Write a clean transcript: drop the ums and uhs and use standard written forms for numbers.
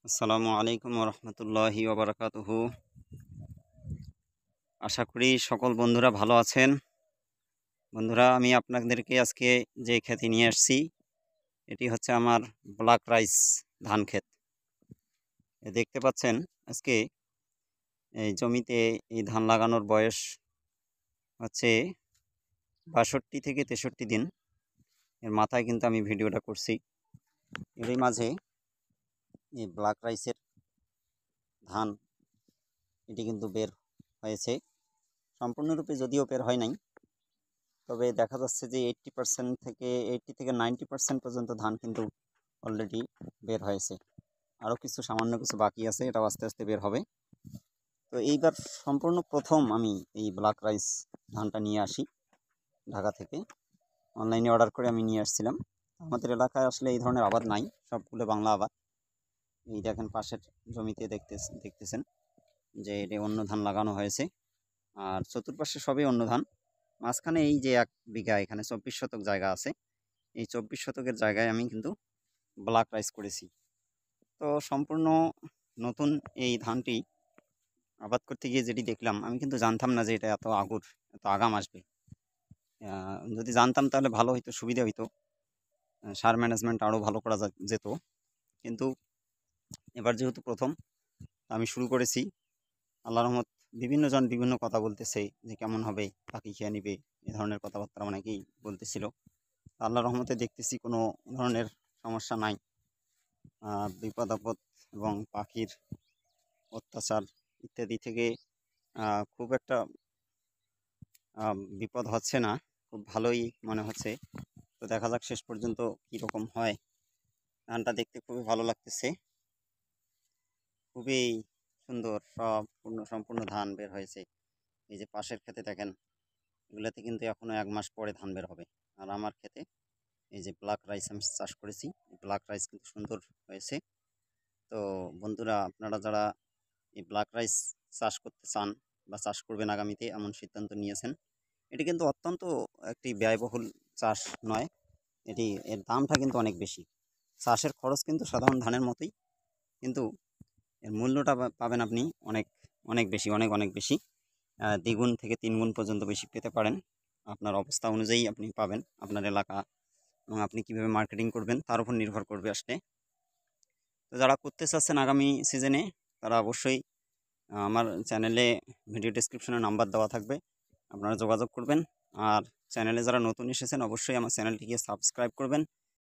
আসসালামু আলাইকুম রহমতুল্লাহি ওবরাকাতুহু। আশা করি সকল বন্ধুরা ভালো আছেন। বন্ধুরা, আমি আপনাদেরকে আজকে যে ক্ষেতে নিয়ে আসছি এটি হচ্ছে আমার ব্ল্যাক রাইস ধান ক্ষেত। দেখতে পাচ্ছেন আজকে এই জমিতে এই ধান লাগানোর বয়স হচ্ছে ৬২ থেকে ৬৩ দিন। এর মাথায় কিন্তু আমি ভিডিওটা করছি। এরই মাঝে এই ব্ল্যাক রাইসের ধান এটি কিন্তু বের হয়েছে, সম্পূর্ণরূপে যদিও বের হয় নাই, তবে দেখা যাচ্ছে যে 80% থেকে 90% পর্যন্ত ধান কিন্তু অলরেডি বের হয়েছে। আরও কিছু সামান্য কিছু বাকি আছে, এটাও আস্তে আস্তে বের হবে। তো এইবার সম্পূর্ণ প্রথম আমি এই ব্ল্যাক রাইস ধানটা নিয়ে আসি ঢাকা থেকে। অনলাইনে অর্ডার করে আমি নিয়ে আসছিলাম। আমাদের এলাকায় আসলে এই ধরনের আবাদ নাই, সবগুলো বাংলা আবাদ। এই দেখেন পাশের জমিতে দেখতেছেন যে এটা অন্য ধান লাগানো হয়েছে, আর চতুর্পাশে সবই অন্য ধান। মাঝখানে এই যে 1 বিঘা, এখানে 24 শতক জায়গা আছে। এই 24 শতকের জায়গায় আমি কিন্তু ব্ল্যাক রাইস করেছি। তো সম্পূর্ণ নতুন এই ধানটি আবাদ করতে গিয়ে যেটি দেখলাম, আমি কিন্তু জানতাম না যে এটা এত এত আগাম আসবে। যদি জানতাম তাহলে ভালো হইতো, সুবিধা হইতো, সার ম্যানেজমেন্ট আরও ভালো করা যেত। কিন্তু এবার যেহেতু প্রথম আমি শুরু করেছি, আল্লাহর রহমত। বিভিন্ন জন বিভিন্ন কথা বলতেছে যে কেমন হবে, পাখি খেয়ে নিবে, এ ধরনের কথাবার্তা অনেকেই বলতেছিল। আল্লাহর রহমতে দেখতেছি কোনো ধরনের সমস্যা নাই। বিপদ আপদ এবং পাখির অত্যাচার ইত্যাদি থেকে খুব একটা বিপদ হচ্ছে না, খুব ভালোই মনে হচ্ছে। তো দেখা যাক শেষ পর্যন্ত কীরকম হয়। ধানটা দেখতে খুবই ভালো লাগতেছে, খুবই সুন্দর, সম্পূর্ণ ধান বের হয়েছে। এই যে পাশের ক্ষেতে দেখেন, এগুলোতে কিন্তু এখনও 1 মাস পরে ধান বের হবে। আর আমার ক্ষেতে এই যে ব্ল্যাক রাইস আমি চাষ করেছি, ব্ল্যাক রাইস কিন্তু সুন্দর হয়েছে। তো বন্ধুরা, আপনারা যারা এই ব্ল্যাক রাইস চাষ করতে চান বা চাষ করবেন আগামীতে এমন সিদ্ধান্ত নিয়েছেন, এটি কিন্তু অত্যন্ত একটি ব্যয়বহুল চাষ নয়। এর দামটা কিন্তু অনেক বেশি। চাষের খরচ কিন্তু সাধারণ ধানের মতোই, কিন্তু এর মূল্যটা পাবেন আপনি অনেক অনেক বেশি, অনেক বেশি। 2 গুণ থেকে 3 গুণ পর্যন্ত বেশি পেতে পারেন। আপনার অবস্থা অনুযায়ী আপনি পাবেন, আপনার এলাকা এবং আপনি কীভাবে মার্কেটিং করবেন তার উপর নির্ভর করবে আসলে। তো যারা করতে চাচ্ছেন আগামী সিজনে, তারা অবশ্যই আমার চ্যানেলে ভিডিও ডেসক্রিপশনে নাম্বার দেওয়া থাকবে, আপনারা যোগাযোগ করবেন। আর চ্যানেলে যারা নতুন এসেছেন অবশ্যই আমার চ্যানেলটিকে সাবস্ক্রাইব করবেন